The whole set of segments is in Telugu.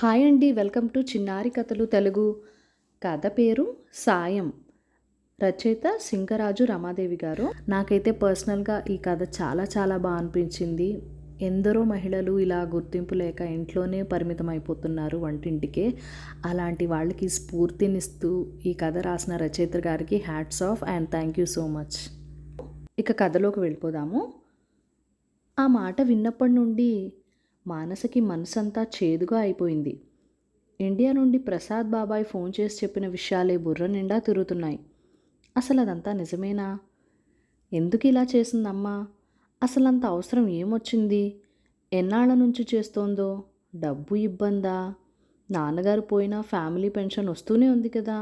హాయ్ అండి. వెల్కమ్ టు చిన్నారి కథలు తెలుగు. కథ పేరు సాయం. రచయిత సింగరాజు రమాదేవి గారు. నాకైతే పర్సనల్గా ఈ కథ చాలా చాలా బాగా అనిపించింది. ఎందరో మహిళలు ఇలా గుర్తింపు లేక ఇంట్లోనే పరిమితం అయిపోతున్నారు వంటింటికే. అలాంటి వాళ్ళకి స్ఫూర్తినిస్తూ ఈ కథ రాసిన రచయిత గారికి hats off and thank you so much. ఇక కథలోకి వెళ్ళిపోదాము. ఆ మాట విన్నప్పటి నుండి మానసకి మనసంతా చేదుగా అయిపోయింది. ఇండియా నుండి ప్రసాద్ బాబాయ్ ఫోన్ చేసి చెప్పిన విషయాలే బుర్ర నిండా తిరుగుతున్నాయి. అసలు అదంతా నిజమేనా? ఎందుకు ఇలా చేసిందమ్మా? అసలంత అవసరం ఏమొచ్చింది? ఎన్నాళ్ళ నుంచి చేస్తోందో? డబ్బు ఇబ్బందా? నాన్నగారు పోయినా ఫ్యామిలీ పెన్షన్ వస్తూనే ఉంది కదా,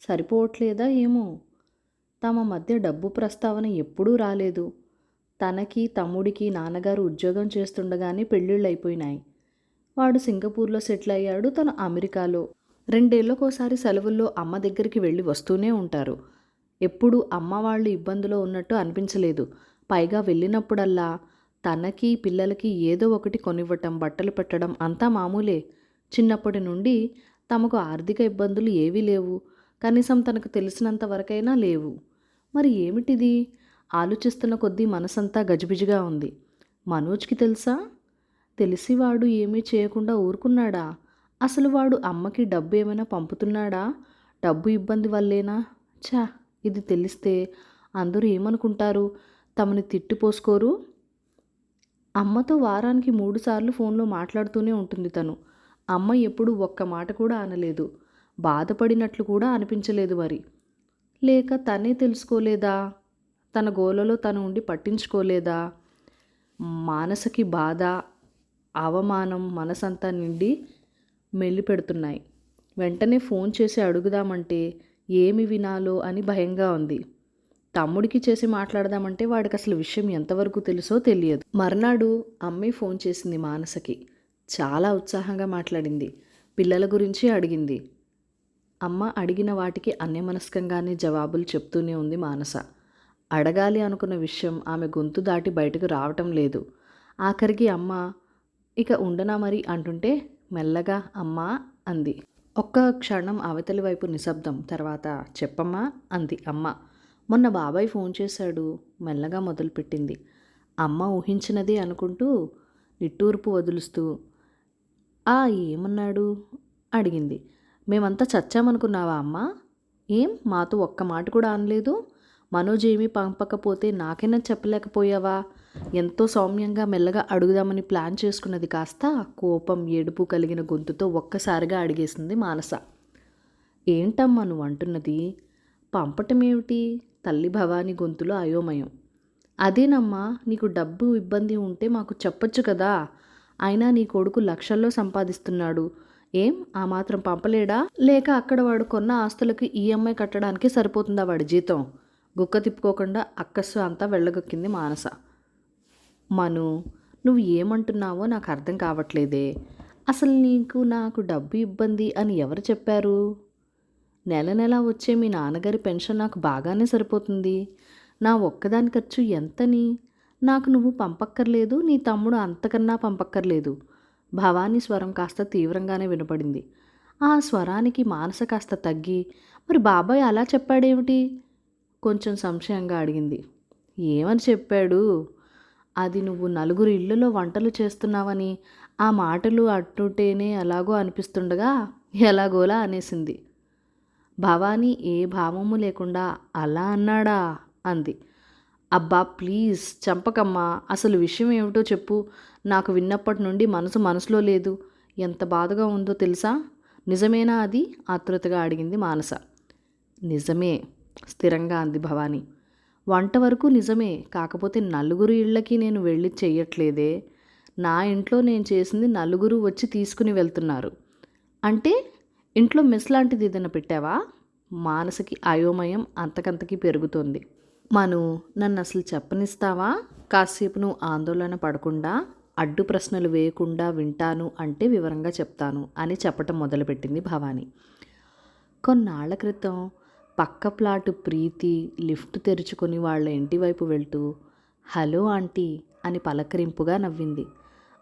సరిపోవట్లేదా ఏమో? తమ మధ్య డబ్బు ప్రస్తావన ఎప్పుడూ రాలేదు. తనకి తమ్ముడికి నాన్నగారు ఉద్యోగం చేస్తుండగానే పెళ్ళిళ్ళు అయిపోయినాయి. వాడు సింగపూర్లో సెటిల్ అయ్యాడు, తను అమెరికాలో. 2 ఏళ్లకోసారి సెలవుల్లో అమ్మ దగ్గరికి వెళ్ళి వస్తూనే ఉంటారు. ఎప్పుడు అమ్మ వాళ్ళు ఇబ్బందులో ఉన్నట్టు అనిపించలేదు. పైగా వెళ్ళినప్పుడల్లా తనకి పిల్లలకి ఏదో ఒకటి కొనివ్వటం, బట్టలు పెట్టడం అంతా మామూలే. చిన్నప్పటి నుండి తమకు ఆర్థిక ఇబ్బందులు ఏవీ లేవు. కనీసం తనకు తెలిసినంత వరకైనా లేవు. మరి ఏమిటిది? ఆలోచిస్తున్న కొద్దీ మనసంతా గజిబిజిగా ఉంది. మనోజ్కి తెలుసా? తెలిసి వాడు ఏమీ చేయకుండా ఊరుకున్నాడా? అసలు వాడు అమ్మకి డబ్బు ఏమైనా పంపుతున్నాడా? డబ్బు ఇబ్బంది వల్లేనా? ఛా, ఇది తెలిస్తే అందరూ ఏమనుకుంటారు? తమని తిట్టిపోసుకోరు? అమ్మతో వారానికి 3 సార్లు ఫోన్లో మాట్లాడుతూనే ఉంటుంది తను. అమ్మ ఎప్పుడు ఒక్క మాట కూడా అనలేదు. బాధపడినట్లు కూడా అనిపించలేదు మరి. లేక తనే తెలుసుకోలేదా? తన గోలలో తను ఉండి పట్టించుకోలేదా? మానసకి బాధ, అవమానం మనసంతా నిండి మెల్లిపెడుతున్నాయి. వెంటనే ఫోన్ చేసి అడుగుదామంటే ఏమి వినాలో అని భయంగా ఉంది. తమ్ముడికి చేసి మాట్లాడదామంటే వాడికి అసలు విషయం ఎంతవరకు తెలుసో తెలియదు. మర్నాడు అమ్మే ఫోన్ చేసింది మానసకి. చాలా ఉత్సాహంగా మాట్లాడింది. పిల్లల గురించి అడిగింది. అమ్మ అడిగిన వాటికి అన్యమనస్కంగానే జవాబులు చెప్తూనే ఉంది మానస. అడగాలి అనుకున్న విషయం ఆమె గొంతు దాటి బయటకు రావటం లేదు. ఆఖరికి అమ్మ ఇక ఉండనా మరి అంటుంటే మెల్లగా అమ్మా అంది. ఒక్క క్షణం అవతలి వైపు నిశ్శబ్దం. తర్వాత చెప్పమ్మా అంది అమ్మ. మొన్న బాబాయ్ ఫోన్ చేశాడు, మెల్లగా మొదలుపెట్టింది. అమ్మ ఊహించినదే అనుకుంటూ నిట్టూర్పు వదులుస్తూ ఏమన్నాడు అడిగింది. మేమంతా చచ్చామనుకున్నావా అమ్మా? ఏం మాతో ఒక్క మాట కూడా అనలేదు? మనోజ్ ఏమీ పంపకపోతే నాకైనా చెప్పలేకపోయావా? ఎంతో సౌమ్యంగా మెల్లగా అడుగుదామని ప్లాన్ చేసుకున్నది కాస్త కోపం, ఏడుపు కలిగిన గొంతుతో ఒక్కసారిగా అడిగేసింది మానస. ఏంటమ్మా నువ్వు అంటున్నది? పంపటమేమిటి? తల్లి భవానీ గొంతులో అయోమయం. అదేనమ్మా, నీకు డబ్బు ఇబ్బంది ఉంటే మాకు చెప్పొచ్చు కదా. అయినా నీ కొడుకు లక్షల్లో సంపాదిస్తున్నాడు. ఏం ఆ మాత్రం పంపలేడా? లేక అక్కడ వాడు కొన్న ఆస్తులకి ఈఎంఐ కట్టడానికి సరిపోతుందా వాడి జీతం? గుక్క తిప్పుకోకుండా అక్కస్సు అంతా వెళ్ళగొక్కింది మానస. మను, నువ్వు ఏమంటున్నావో నాకు అర్థం కావట్లేదే. అసలు నీకు నాకు డబ్బు ఇబ్బంది అని ఎవరు చెప్పారు? నెల నెలా వచ్చే మీ నాన్నగారి పెన్షన్ నాకు బాగానే సరిపోతుంది. నా ఒక్కదాని ఖర్చు ఎంతని? నాకు నువ్వు పంపక్కర్లేదు, నీ తమ్ముడు అంతకన్నా పంపక్కర్లేదు. భవానీ స్వరం కాస్త తీవ్రంగానే వినపడింది. ఆ స్వరానికి మానస కాస్త తగ్గి, మరి బాబాయ్ అలా చెప్పాడేమిటి? కొంచెం సంశయంగా అడిగింది. ఏమని చెప్పాడు? అది నువ్వు నలుగురు ఇళ్ళలో వంటలు చేస్తున్నావని, ఆ మాటలు అట్టుంటేనే ఎలాగో అనిపిస్తుండగా ఎలాగోలా అనేసింది. భవానీ ఏ భావము లేకుండా అలా అన్నాడా అంది. అబ్బా ప్లీజ్ చంపకమ్మా, అసలు విషయం ఏమిటో చెప్పు. నాకు విన్నప్పటి నుండి మనసులో లేదు. ఎంత బాధగా ఉందో తెలుసా? నిజమేనా అది? ఆతృతగా అడిగింది మానస. నిజమే, స్థిరంగా అంది భవానీ. వంట వరకు నిజమే, కాకపోతే నలుగురు ఇళ్ళకి నేను వెళ్ళి చెయ్యట్లేదే. నా ఇంట్లో నేను చేసింది నలుగురు వచ్చి తీసుకుని వెళ్తున్నారు. అంటే ఇంట్లో మెస్ లాంటిది ఏదైనా పెట్టావా? మానసకి అయోమయం అంతకంతకీ పెరుగుతోంది. మను, నన్ను అసలు చెప్పనిస్తావా? కాసేపు నువ్వు ఆందోళన పడకుండా, అడ్డు ప్రశ్నలు వేయకుండా వింటాను అంటే వివరంగా చెప్తాను అని చెప్పటం మొదలుపెట్టింది భవానీ. కొన్నాళ్ల క్రితం పక్క ప్లాటు ప్రీతి లిఫ్ట్ తెరుచుకొని వాళ్ళ ఇంటి వైపు వెళ్తూ హలో ఆంటీ అని పలకరింపుగా నవ్వింది.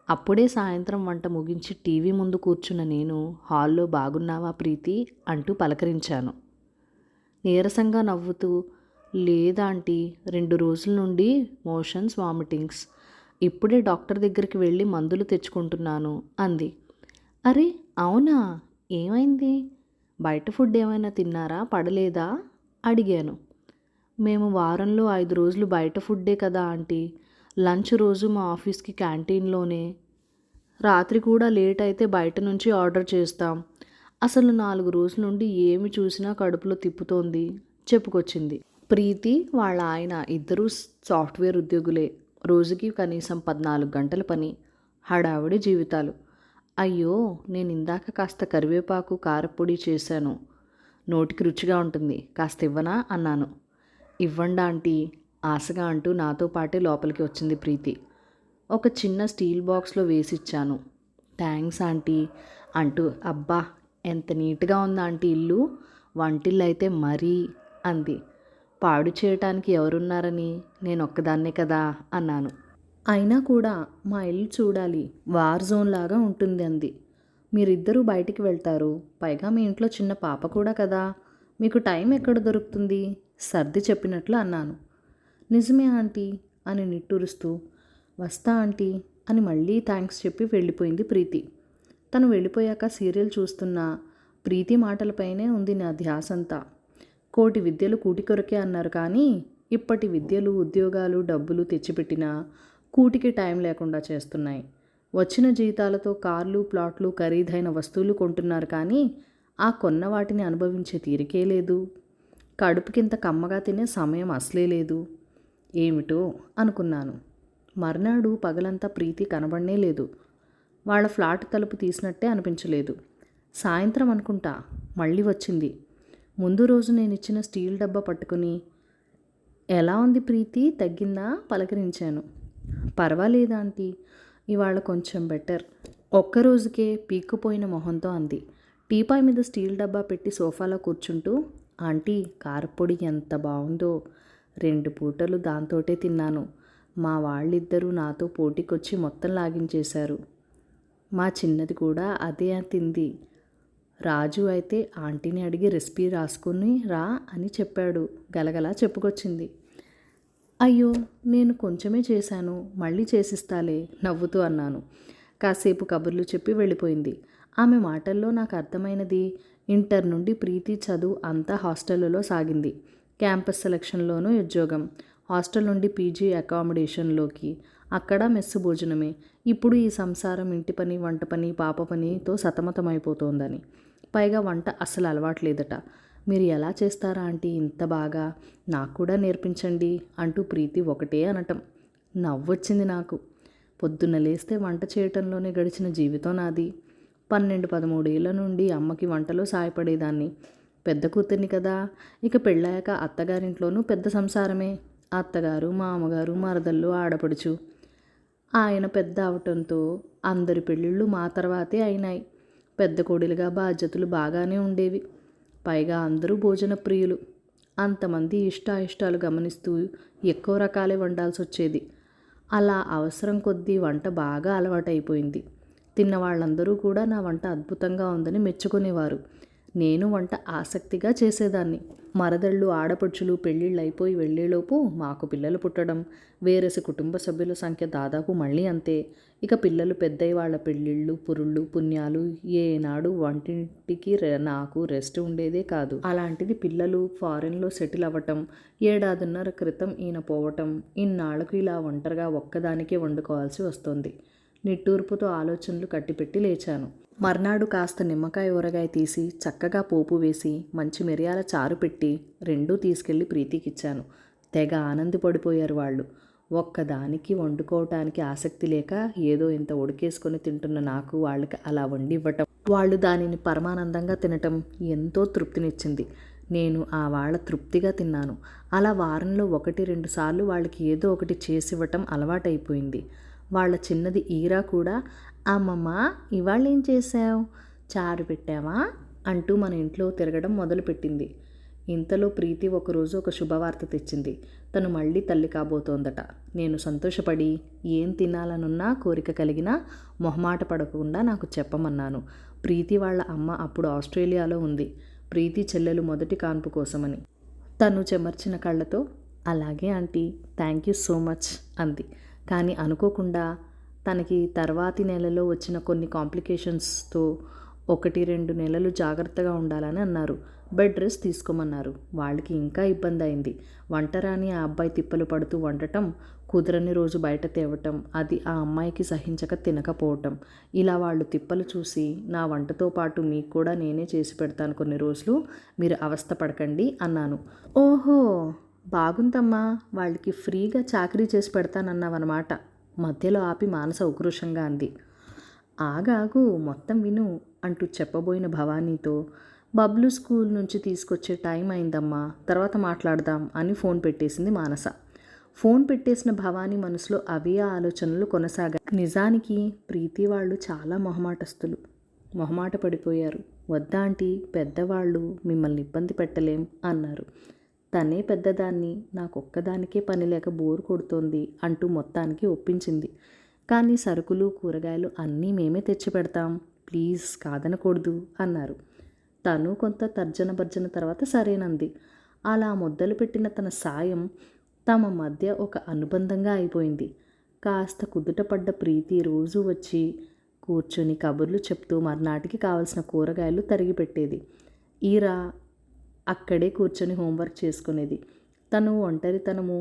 అప్పుడే సాయంత్రం వంట ముగించి టీవీ ముందు కూర్చున్న నేను హాల్లో బాగున్నావా ప్రీతి అంటూ పలకరించాను. నీరసంగా నవ్వుతూ, లేదాంటీ, 2 రోజుల నుండి మోషన్స్, వామిటింగ్స్. ఇప్పుడే డాక్టర్ దగ్గరికి వెళ్ళి మందులు తెచ్చుకుంటున్నాను అంది. అరే అవునా, ఏమైంది? బయట ఫుడ్ ఏమైనా తిన్నారా, పడలేదా అడిగాను. మేము వారంలో 5 రోజులు బయట ఫుడ్డే కదా ఆంటీ. లంచ్ రోజు మా ఆఫీస్కి క్యాంటీన్లోనే. రాత్రి కూడా లేట్ అయితే బయట నుంచి ఆర్డర్ చేస్తాం. అసలు 4 రోజుల నుండి ఏమి చూసినా కడుపులో తిప్పుతోంది చెప్పుకొచ్చింది. ప్రీతి వాళ్ళ ఆయన ఇద్దరూ సాఫ్ట్వేర్ ఉద్యోగులే. రోజుకి కనీసం 14 గంటల పని, హడావుడి జీవితాలు. అయ్యో, నేను ఇందాక కాస్త కరివేపాకు కారపొడి చేశాను, నోటికి రుచిగా ఉంటుంది, కాస్త ఇవ్వనా అన్నాను. ఇవ్వండి ఆంటీ ఆశగా అంటూ నాతో పాటే లోపలికి వచ్చింది ప్రీతి. ఒక చిన్న స్టీల్ బాక్స్లో వేసిచ్చాను. థ్యాంక్స్ ఆంటీ అంటూ, అబ్బా ఎంత నీట్గా ఉంది ఆంటీ ఇల్లు, వంటిల్లు అయితే మరీ అంది. పాడు చేయటానికి ఎవరున్నారని, నేను ఒక్కదాన్నే కదా అన్నాను. అయినా కూడా మా ఇల్లు చూడాలి, వార్ జోన్ లాగా ఉంటుంది అంది. మీరిద్దరూ బయటికి వెళ్తారు, పైగా మీ ఇంట్లో చిన్న పాప కూడా కదా, మీకు టైం ఎక్కడ దొరుకుతుంది, సర్ది చెప్పినట్లు అన్నాను. నిజమే ఆంటీ అని నిట్టూరుస్తూ, వస్తా ఆంటీ అని మళ్ళీ థ్యాంక్స్ చెప్పి వెళ్ళిపోయింది ప్రీతి. తను వెళ్ళిపోయాక సీరియల్ చూస్తున్న ప్రీతి మాటలపైనే ఉంది నా ధ్యాసంతా. కోటి విద్యలు కూటి కొరకే అన్నారు, కానీ ఇప్పటి విద్యలు, ఉద్యోగాలు, డబ్బులు తెచ్చిపెట్టినా కూటికి టైం లేకుండా చేస్తున్నాయి. వచ్చిన జీతాలతో కార్లు, ప్లాట్లు, ఖరీదైన వస్తువులు కొంటున్నారు, కానీ ఆ కొన్న వాటిని అనుభవించే తీరికే లేదు. కడుపుకింత కమ్మగా తినే సమయం అసలే లేదు. ఏమిటో అనుకున్నాను. మర్నాడు పగలంతా ప్రీతి కనబడనే లేదు. వాళ్ళ ఫ్లాట్ తలుపు తీసినట్టే అనిపించలేదు. సాయంత్రం అనుకుంటా మళ్ళీ వచ్చింది. ముందు రోజు నేను ఇచ్చిన స్టీల్ డబ్బా పట్టుకుని, ఎలా ఉంది ప్రీతి, తగ్గిందా పలకరించాను. పర్వాలేదు ఆంటీ, ఇవాళ కొంచెం బెటర్. ఒక్కరోజుకే పీక్కుపోయిన మొహంతో అంది. టీపాయ్ మీద స్టీల్ డబ్బా పెట్టి సోఫాలో కూర్చుంటూ, ఆంటీ కారపొడి ఎంత బాగుందో, 2 పూటలు దాంతోటే తిన్నాను. మా వాళ్ళిద్దరూ నాతో పోటీకొచ్చి మొత్తం లాగించేశారు. మా చిన్నది కూడా అదే తింది. రాజు అయితే ఆంటీని అడిగి రెసిపీ రాసుకుని రా అని చెప్పాడు, గలగలా చెప్పుకొచ్చింది. అయ్యో, నేను కొంచెమే చేశాను, మళ్ళీ చేసిస్తాలే నవ్వుతూ అన్నాను. కాసేపు కబుర్లు చెప్పి వెళ్ళిపోయింది. ఆమె మాటల్లో నాకు అర్థమైనది, ఇంటర్ నుండి ప్రీతి చదువు అంతా హాస్టళ్లలో సాగింది. క్యాంపస్ సెలక్షన్లోనూ ఉద్యోగం, హాస్టల్ నుండి పీజీ అకామిడేషన్లోకి, అక్కడ మెస్సు భోజనమే. ఇప్పుడు ఈ సంసారం, ఇంటి పని, వంట పని, పాప పనితో సతమతమైపోతోందని. పైగా వంట అస్సలు అలవాట్లేదట. మీరు ఎలా చేస్తారా ఆంటీ ఇంత బాగా, నాకు కూడా నేర్పించండి అంటూ ప్రీతి ఒకటే అనటం. నవ్వొచ్చింది నాకు. పొద్దున్న లేస్తే వంట చేయటంలోనే గడిచిన జీవితం నాది. 12-13 ఏళ్ల నుండి అమ్మకి వంటలో సాయపడేదాన్ని. పెద్ద కూతుర్ని కదా. ఇక పెళ్ళాక అత్తగారింట్లోనూ పెద్ద సంసారమే. అత్తగారు, మామగారు, మరదళ్ళు, ఆడపడుచు. ఆయన పెద్ద అవటంతో అందరి పెళ్ళిళ్ళు మా తర్వాతే అయినాయి. పెద్ద కోడలిగా బాధ్యతలు బాగానే ఉండేవి. పైగా అందరూ భోజన ప్రియులు. అంతమంది ఇష్టాయిష్టాలు గమనిస్తూ ఎక్కువ రకాలే వండాల్సి వచ్చేది. అలా అవసరం కొద్దీ వంట బాగా అలవాటైపోయింది. తిన్న వాళ్ళందరూ కూడా నా వంట అద్భుతంగా ఉందని మెచ్చుకునేవారు. నేను వంట ఆసక్తిగా చేసేదాన్ని. మరదళ్ళు, ఆడపడుచులు పెళ్ళిళ్ళు అయిపోయి వెళ్ళేలోపు మాకు పిల్లలు పుట్టడం, వేరేసి కుటుంబ సభ్యుల సంఖ్య దాదాపు మళ్ళీ అంతే. ఇక పిల్లలు పెద్దయి వాళ్ళ పెళ్ళిళ్ళు, పురుళ్ళు, పుణ్యాలు, ఏనాడు వంటింటికి నాకు రెస్ట్ ఉండేదే కాదు. అలాంటిది పిల్లలు ఫారెన్లో సెటిల్ అవ్వటం, 1.5 ఏళ్ల క్రితం ఈయన పోవటం, ఇన్నాళ్లకు ఇలా ఒంటరిగా ఒక్కదానికే వండుకోవాల్సి వస్తుంది. నిట్టూర్పుతో ఆలోచనలు కట్టిపెట్టి లేచాను. మర్నాడు కాస్త నిమ్మకాయ ఊరగాయ తీసి చక్కగా పోపు వేసి మంచి మిరియాల చారు పెట్టి 2 తీసుకెళ్లి ప్రీతికిచ్చాను. తెగ ఆనందపడిపోయారు వాళ్ళు. ఒక్కదానికి వండుకోవటానికి ఆసక్తి లేక ఏదో ఇంత ఉడికేసుకొని తింటున్న నాకు వాళ్ళకి అలా వండి ఇవ్వటం, వాళ్ళు దానిని పరమానందంగా తినటం ఎంతో తృప్తినిచ్చింది. నేను ఆ వాళ్ళ తృప్తిగా తిన్నాను. అలా వారంలో 1-2 సార్లు వాళ్ళకి ఏదో ఒకటి చేసివ్వటం అలవాటైపోయింది. వాళ్ళ చిన్నది ఈరా కూడా, అమ్మమ్మ ఇవాళ ఏం చేసావు, చారు పెట్టావా అంటూ మన ఇంట్లో తిరగడం మొదలుపెట్టింది. ఇంతలో ప్రీతి ఒకరోజు ఒక శుభవార్త తెచ్చింది. తను మళ్ళీ తల్లి కాబోతోందట. నేను సంతోషపడి ఏం తినాలనున్నా కోరిక కలిగినా మొహమాట పడకుండా నాకు చెప్పమన్నాను. ప్రీతి వాళ్ళ అమ్మ అప్పుడు ఆస్ట్రేలియాలో ఉంది. ప్రీతి చెల్లెలు మొదటి కాన్పు కోసమని. తను చెమర్చిన కళ్ళతో అలాగే aunty, thank you so much అంది. కానీ అనుకోకుండా తనకి తర్వాతి నెలలో వచ్చిన కొన్ని కాంప్లికేషన్స్తో 1-2 నెలలు జాగ్రత్తగా ఉండాలని అన్నారు. బెడ్ రెస్ట్ తీసుకోమన్నారు. వాళ్ళకి ఇంకా ఇబ్బంది అయింది. వంటరాని ఆ అబ్బాయి తిప్పలు పడుతూ వండటం, కుదరని రోజు బయట తేవటం, అది ఆ అమ్మాయికి సహించక తినకపోవటం. ఇలా వాళ్ళు తిప్పలు చూసి నా వంటతో పాటు మీకు కూడా నేనే చేసి పెడతాను కొన్ని రోజులు, మీరు అవస్థ పడకండి అన్నాను. ఓహో, బాగుందమ్మా, వాళ్ళకి ఫ్రీగా చాకరీ చేసి పెడతానన్నావన్నమాట. మధ్యలో ఆపి మానస ఉక్రోషంగా అంది. ఆగాగు, మొత్తం విను అంటూ చెప్పబోయిన భవానీతో బబ్లు స్కూల్ నుంచి తీసుకొచ్చే టైం అయిందమ్మా, తర్వాత మాట్లాడదాం అని ఫోన్ పెట్టేసింది మానస. ఫోన్ పెట్టేసిన భవానీ మనసులో అవే ఆలోచనలు కొనసాగాయి. నిజానికి ప్రీతి వాళ్ళు చాలా మొహమాట పడిపోయారు. వద్దా ఆంటీ, పెద్దవాళ్ళు, మిమ్మల్ని ఇబ్బంది పెట్టలేం అన్నారు. తనే పెద్దదాన్ని, నాకొక్కదానికే పని లేక బోరు కొడుతోంది అంటూ మొత్తానికి ఒప్పించింది. కానీ సరుకులు కూరగాయలు అన్నీ మేమే తెచ్చి పెడతాం, ప్లీజ్ కాదనకూడదు అన్నారు. తను కొంత తర్జన భర్జన తర్వాత సరేనంది. అలా మొదలు పెట్టిన తన సాయం తమ మధ్య ఒక అనుబంధంగా అయిపోయింది. కాస్త కుదుటపడ్డ ప్రీతి రోజు వచ్చి కూర్చొని కబుర్లు చెప్తూ మర్నాటికి కావలసిన కూరగాయలు తరిగి పెట్టేది. ఈరా అక్కడే కూర్చొని హోంవర్క్ చేసుకునేది. తను ఒంటరితనము,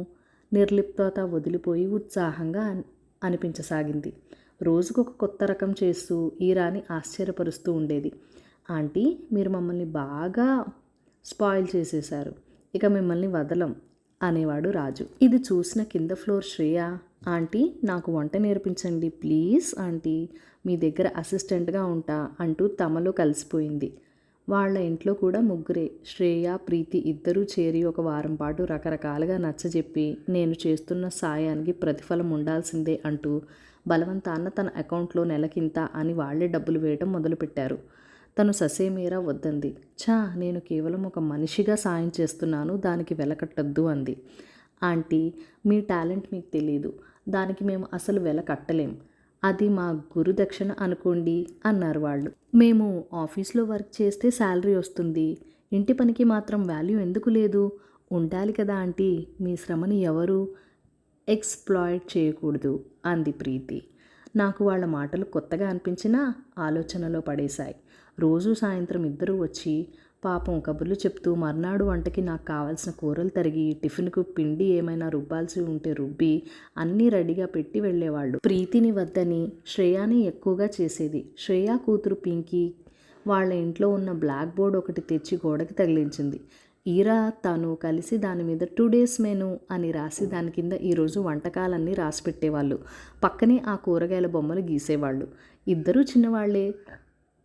నిర్లిప్తత వదిలిపోయి ఉత్సాహంగా అనిపించసాగింది. రోజుకొక కొత్త రకం చేస్తూ ఈరాని ఆశ్చర్యపరుస్తూ ఉండేది. ఆంటీ, మీరు మమ్మల్ని బాగా స్పాయిల్ చేసేశారు, ఇక మిమ్మల్ని వదలం అనేవాడు రాజు. ఇది చూసిన కింద ఫ్లోర్ శ్రేయ, ఆంటీ నాకు వంట నేర్పించండి ప్లీజ్ ఆంటీ, మీ దగ్గర అసిస్టెంట్గా ఉంటా అంటూ తమలో కలిసిపోయింది. వాళ్ళ ఇంట్లో కూడా ముగ్గురే, శ్రేయ, ప్రీతి ఇద్దరూ చేరి ఒక వారం పాటు రకరకాలుగా నచ్చజెప్పి నేను చేస్తున్న సాయానికి ప్రతిఫలం ఉండాల్సిందే అంటూ బలవంతాన్న తన అకౌంట్లో నెలకింత అని వాళ్లే డబ్బులు వేయడం మొదలుపెట్టారు. తను ససేమీరా వద్దంది. నేను కేవలం ఒక మనిషిగా సాయం చేస్తున్నాను, దానికి వెలకట్టద్దు అంది. ఆంటీ, మీ టాలెంట్ మీకు తెలీదు, దానికి మేము అసలు వెల కట్టలేం, అది మా గురుదక్షిణ అనుకోండి అన్నారు వాళ్ళు. మేము ఆఫీస్లో వర్క్ చేస్తే శాలరీ వస్తుంది, ఇంటి పనికి మాత్రం వాల్యూ ఎందుకు లేదు, ఉండాలి కదా ఆంటీ, మీ శ్రమని ఎవరు ఎక్స్‌ప్లాయిట్ చేయకూడదు అంది ప్రీతి. నాకు వాళ్ళ మాటలు కొత్తగా అనిపించినా ఆలోచనలో పడేశాయి. రోజు సాయంత్రం ఇద్దరూ వచ్చి పాపం కబుర్లు చెప్తూ మర్నాడు వంటకి నాకు కావాల్సిన కూరలు తరిగి, టిఫిన్కు పిండి ఏమైనా రుబ్బాల్సి ఉంటే రుబ్బి అన్నీ రెడీగా పెట్టి వెళ్ళేవాళ్ళు. ప్రీతిని వద్దని శ్రేయాని ఎక్కువగా చేసేది. శ్రేయ కూతురు పింకీ వాళ్ళ ఇంట్లో ఉన్న బ్లాక్ బోర్డ్ ఒకటి తెచ్చి గోడకి తగిలించింది. ఈరా తను కలిసి దాని మీద 2 days మెనూ అని రాసి దాని కింద ఈరోజు వంటకాలన్నీ రాసి పెట్టేవాళ్ళు. పక్కనే ఆ కూరగాయల బొమ్మలు గీసేవాళ్ళు. ఇద్దరూ చిన్నవాళ్లే.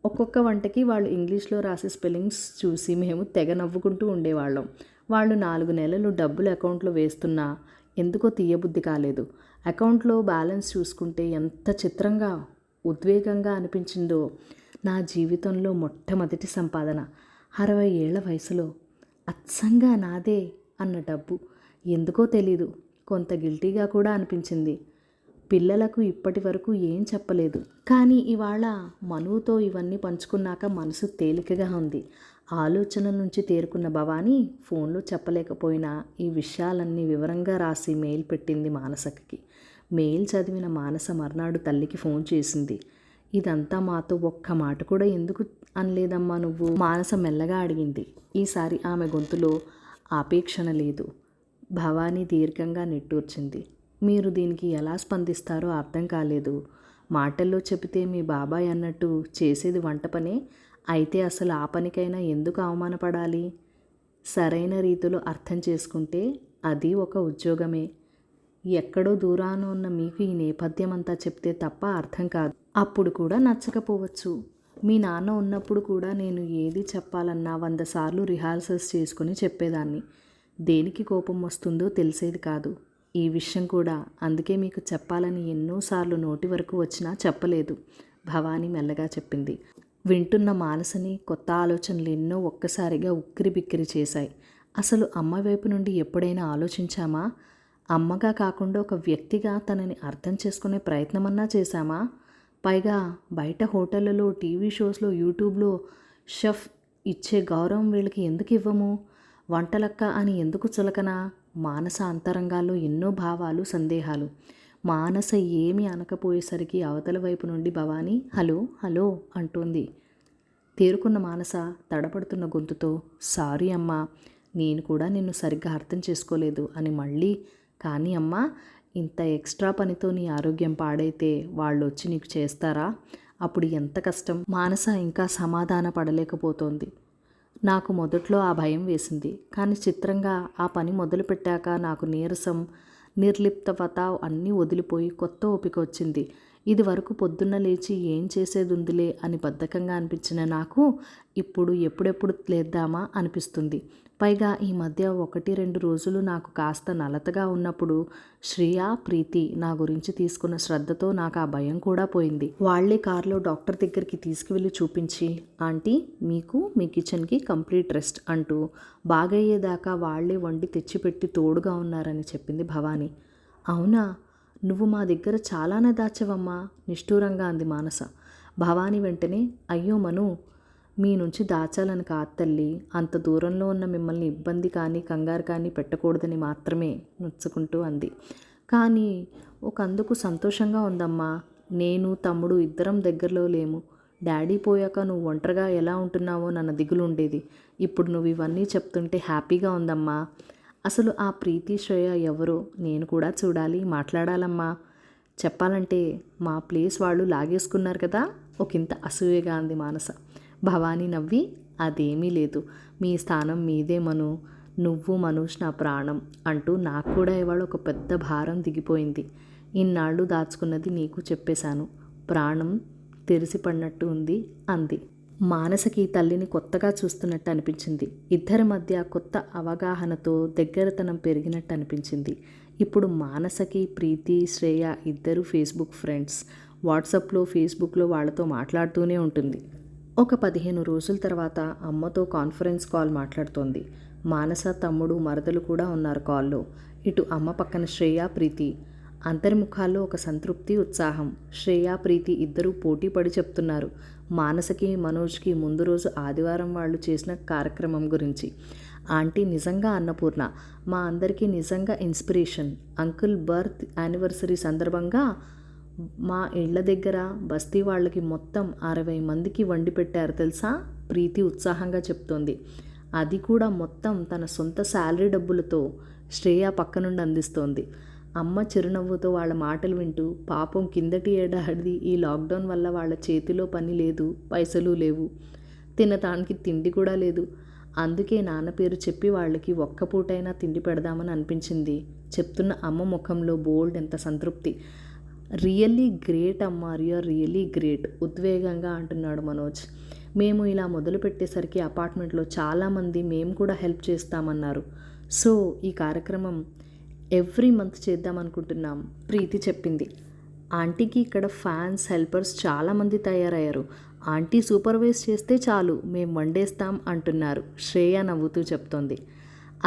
ఒక్కొక్క వంటకి వాళ్ళు ఇంగ్లీష్లో రాసే స్పెల్లింగ్స్ చూసి మేము తెగ నవ్వుకుంటూ ఉండేవాళ్ళం. వాళ్ళు 4 నెలలు డబ్బులు అకౌంట్లో వేస్తున్నా ఎందుకో తీయబుద్ధి కాలేదు. అకౌంట్లో బ్యాలెన్స్ చూసుకుంటే ఎంత చిత్రంగా, ఉద్వేగంగా అనిపించిందో. నా జీవితంలో మొట్టమొదటి సంపాదన, 60 ఏళ్ల వయసులో అచ్చంగా నాదే అన్న డబ్బు. ఎందుకో తెలీదు, కొంత గిల్టీగా కూడా అనిపించింది. పిల్లలకు ఇప్పటి వరకు ఏం చెప్పలేదు, కానీ ఇవాళ మనువుతో ఇవన్నీ పంచుకున్నాక మనసు తేలికగా ఉంది. ఆలోచన నుంచి తేరుకున్న భవానీ ఫోన్లో చెప్పలేకపోయినా ఈ విషయాలన్నీ వివరంగా రాసి మెయిల్ పెట్టింది మానసకి. మెయిల్ చదివిన మానస మర్నాడు తల్లికి ఫోన్ చేసింది. ఇదంతా మాతో ఒక్క మాట కూడా ఎందుకు అనలేదమ్మా నువ్వు, మానస మెల్లగా అడిగింది. ఈసారి ఆమె గొంతులో ఆపేక్షణ లేదు. భవానీ దీర్ఘంగా నిట్టూర్చింది. మీరు దీనికి ఎలా స్పందిస్తారో అర్థం కాలేదు. మాటల్లో చెబితే మీ బాబాయ్ అన్నట్టు చేసేది వంట పనే, అయితే అసలు ఆ పనికైనా ఎందుకు అవమానపడాలి? సరైన రీతిలో అర్థం చేసుకుంటే అది ఒక ఉద్యోగమే. ఎక్కడో దూరాన ఉన్న మీకు ఈ నేపథ్యం అంతా చెప్తే తప్ప అర్థం కాదు. అప్పుడు కూడా నచ్చకపోవచ్చు. మీ నాన్న ఉన్నప్పుడు కూడా నేను ఏది చెప్పాలన్నా 100 సార్లు రిహార్సల్స్ చేసుకుని చెప్పేదాన్ని. దేనికి కోపం వస్తుందో తెలిసేది కాదు. ఈ విషయం కూడా అందుకే మీకు చెప్పాలని ఎన్నోసార్లు నోటి వరకు వచ్చినా చెప్పలేదు, భవానీ మెల్లగా చెప్పింది. వింటున్న మానసని కొత్త ఆలోచనలు ఎన్నో ఒక్కసారిగా ఉక్కిరి బిక్కిరి చేశాయి. అసలు అమ్మ వైపు నుండి ఎప్పుడైనా ఆలోచించామా? అమ్మగా కాకుండా ఒక వ్యక్తిగా తనని అర్థం చేసుకునే ప్రయత్నమన్నా చేశామా? పైగా బయట హోటళ్ళలో, టీవీ షోస్లో, యూట్యూబ్లో షెఫ్ ఇచ్చే గౌరవం వీళ్ళకి ఎందుకు ఇవ్వము? వంటలక్క అని ఎందుకు చులకనా? మానస అంతరంగాల్లో ఎన్నో భావాలు, సందేహాలు. మానస ఏమీ అనకపోయేసరికి అవతల వైపు నుండి భవానీ హలో హలో అంటోంది. తేరుకున్న మానస తడబడుతున్న గొంతుతో సారీ అమ్మా, నేను కూడా నిన్ను సరిగ్గా అర్థం చేసుకోలేదు అని మళ్ళీ కానీ అమ్మా, ఇంత ఎక్స్ట్రా పనితో నీ ఆరోగ్యం పాడైతే వాళ్ళు వచ్చి నీకు చేస్తారా? అప్పుడు ఎంత కష్టం? మానస ఇంకా సమాధాన పడలేకపోతోంది. నాకు మొదట్లో ఆ భయం వేసింది, కానీ చిత్రంగా ఆ పని మొదలుపెట్టాక నాకు నీరసం, నిర్లిప్తత అన్నీ వదిలిపోయి కొత్త ఓపిక వచ్చింది. ఇది వరకు పొద్దున్న లేచి ఏం చేసేదుందిలే అని బద్ధకంగా అనిపించిన నాకు ఇప్పుడు ఎప్పుడెప్పుడు లేద్దామా అనిపిస్తుంది. పైగా ఈ మధ్య 1-2 రోజులు నాకు కాస్త నలతగా ఉన్నప్పుడు శ్రేయ, ప్రీతి నా గురించి తీసుకున్న శ్రద్ధతో నాకు ఆ భయం కూడా పోయింది. వాళ్లే కారులో డాక్టర్ దగ్గరికి తీసుకువెళ్ళి చూపించి ఆంటీ మీకు మీ కిచెన్కి కంప్లీట్ రెస్ట్ అంటూ బాగయ్యేదాకా వాళ్లే వండి తెచ్చిపెట్టి తోడుగా ఉన్నారని చెప్పింది భవానీ. అవునా, నువ్వు మా దగ్గర చాలానే దాచవమ్మా నిష్ఠూరంగా అంది మానస. భవానీ వెంటనే అయ్యో మను, మీ నుంచి దాచాలని కాదు తల్లి, అంత దూరంలో ఉన్న మిమ్మల్ని ఇబ్బంది కానీ కంగారు కానీ పెట్టకూడదని మాత్రమే నొచ్చుకుంటూ అంది. కానీ ఒకందుకు సంతోషంగా ఉందమ్మా, నేను తమ్ముడు ఇద్దరం దగ్గరలో లేము. డాడీ పోయాక నువ్వు ఒంటరిగా ఎలా ఉంటున్నావో నన్న దిగులు ఉండేది. ఇప్పుడు నువ్వు ఇవన్నీ చెప్తుంటే హ్యాపీగా ఉందమ్మా. అసలు ఆ ప్రీతి శ్రేయ ఎవరో నేను కూడా చూడాలి, మాట్లాడాలమ్మా. చెప్పాలంటే మా ప్లేస్ వాళ్ళు లాగేసుకున్నారు కదా, ఒకంత అసూయగా అంది మానస. భవానీ నవ్వి అదేమీ లేదు, మీ స్థానం మీదే మను, నువ్వు మనోజ్ నా ప్రాణం అంటూ నాకు కూడా ఇవాళ ఒక పెద్ద భారం దిగిపోయింది. ఇన్నాళ్ళు దాచుకున్నది నీకు చెప్పేశాను, ప్రాణం తెరిసిపడినట్టు ఉంది అంది. మానసకి తల్లిని కొత్తగా చూస్తున్నట్టు అనిపించింది. ఇద్దరి మధ్య కొత్త అవగాహనతో దగ్గరతనం పెరిగినట్టు అనిపించింది. ఇప్పుడు మానసకి ప్రీతి, శ్రేయ ఇద్దరు ఫేస్బుక్ ఫ్రెండ్స్. వాట్సాప్లో, ఫేస్బుక్లో వాళ్ళతో మాట్లాడుతూనే ఉంటుంది. ఒక 15 రోజుల తర్వాత అమ్మతో కాన్ఫరెన్స్ కాల్ మాట్లాడుతోంది. మానస, తమ్ముడు, మరదలు కూడా ఉన్నారు కాల్లో. ఇటు అమ్మ పక్కన శ్రేయ, ప్రీతి. అందరి ముఖాల్లో ఒక సంతృప్తి, ఉత్సాహం. శ్రేయ, ప్రీతి ఇద్దరూ పోటీ పడి చెప్తున్నారు మానసకి, మనోజ్కి ముందు రోజు ఆదివారం వాళ్ళు చేసిన కార్యక్రమం గురించి. ఆంటీ నిజంగా అన్నపూర్ణ, మా అందరికీ నిజంగా ఇన్స్పిరేషన్. అంకుల్ బర్త్ యానివర్సరీ సందర్భంగా మా ఇళ్ల దగ్గర బస్తీ వాళ్ళకి మొత్తం 60 మందికి వండి పెట్టారు తెలుసా, ప్రీతి ఉత్సాహంగా చెప్తోంది. అది కూడా మొత్తం తన సొంత శాలరీ డబ్బులతో. శ్రేయ పక్క నుండి అందిస్తోంది. అమ్మ చిరునవ్వుతో వాళ్ళ మాటలు వింటూ, పాపం కిందటి ఏడాది ఈ లాక్డౌన్ వల్ల వాళ్ళ చేతిలో పని లేదు, పైసలు లేవు, తినటానికి తిండి కూడా లేదు. అందుకే నాన్న పేరు చెప్పి వాళ్ళకి ఒక్క పూటైనా తిండి పెడదామని అనిపించింది. చెప్తున్న అమ్మ ముఖంలో బోల్డ్ ఎంత సంతృప్తి. రియల్లీ గ్రేట్ అమ్మా, యూఆర్ రియల్లీ గ్రేట్ ఉద్వేగంగా అంటున్నాడు మనోజ్. మేము ఇలా మొదలు పెట్టేసరికి అపార్ట్మెంట్లో చాలామంది మేము కూడా హెల్ప్ చేస్తామన్నారు. సో ఈ కార్యక్రమం ఎవ్రీ మంత్ చేద్దామనుకుంటున్నాం ప్రీతి చెప్పింది. ఆంటీకి ఇక్కడ ఫ్యాన్స్, హెల్పర్స్ చాలామంది తయారయ్యారు. ఆంటీ సూపర్వైజ్ చేస్తే చాలు, మేము వండేస్తాం అంటున్నారు శ్రేయ నవ్వుతూ చెప్తోంది.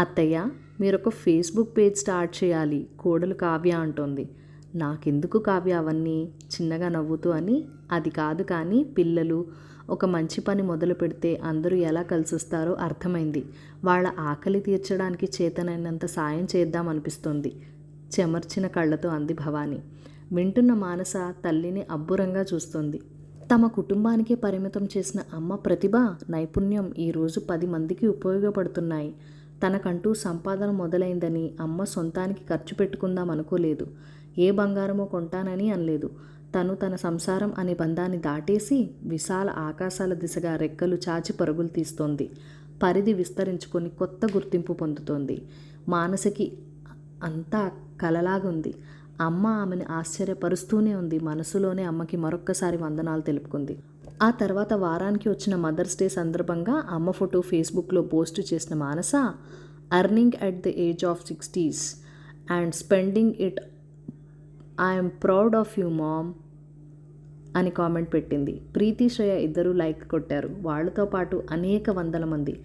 అత్తయ్య, మీరొక ఫేస్బుక్ పేజ్ స్టార్ట్ చేయాలి, కోడలు కావ్య అంటోంది. నాకెందుకు కావ్య అవన్నీ, చిన్నగా నవ్వుతూ అని. అది కాదు కానీ పిల్లలు ఒక మంచి పని మొదలు పెడితే అందరూ ఎలా కలిసొస్తారో అర్థమైంది. వాళ్ళ ఆకలి తీర్చడానికి చేతనైనంత సాయం చేద్దామనిపిస్తోంది చెమర్చిన కళ్ళతో అంది భవానీ. వింటున్న మానస తల్లిని అబ్బురంగా చూస్తోంది. తమ కుటుంబానికే పరిమితం చేసిన అమ్మ ప్రతిభ, నైపుణ్యం ఈరోజు 10 మందికి ఉపయోగపడుతున్నాయి. తనకంటూ సంపాదన మొదలైందని అమ్మ సొంతానికి ఖర్చు పెట్టుకుందాం అనుకోలేదు. ఏ బంగారమో కొంటానని అనలేదు. తను తన సంసారం అనే బంధాన్ని దాటేసి విశాల ఆకాశాల దిశగా రెక్కలు చాచి పరుగులు తీస్తోంది. పరిధి విస్తరించుకొని కొత్త గుర్తింపు పొందుతోంది. మానసకి అంతా కలలాగుంది. అమ్మ ఆమెను ఆశ్చర్యపరుస్తూనే ఉంది. మనసులోనే అమ్మకి మరొక్కసారి వందనాలు తెలుపుకుంది. ఆ తర్వాత వారానికి వచ్చిన మదర్స్ డే సందర్భంగా అమ్మ ఫోటో ఫేస్బుక్లో పోస్టు చేసిన Manasa, earning at the age of 60s and spending it, I'm proud of you mom. అని కామెంట్ పెట్టింది. ప్రీతి శ్రేయ ఇద్దరు లైక్ కొట్టారు, వాళ్ళతో పాటు అనేక వందల మంది.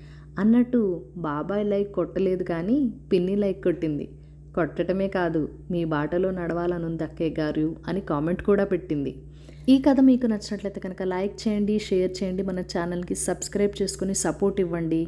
అన్నట్టు బాబాయ్ లైక్ కొట్టలేదు కానీ పిన్ని లైక్ కొట్టింది. కొట్టడమే కాదు, మీ బాటలో నడవాలనుంది అక్కయ్య గారు అని కామెంట్ కూడా పెట్టింది. ఈ కథ మీకు నచ్చినట్లయితే కనుక లైక్ చేయండి, షేర్ చేయండి, మన ఛానల్కి సబ్స్క్రైబ్ చేసుకుని సపోర్ట్ ఇవ్వండి.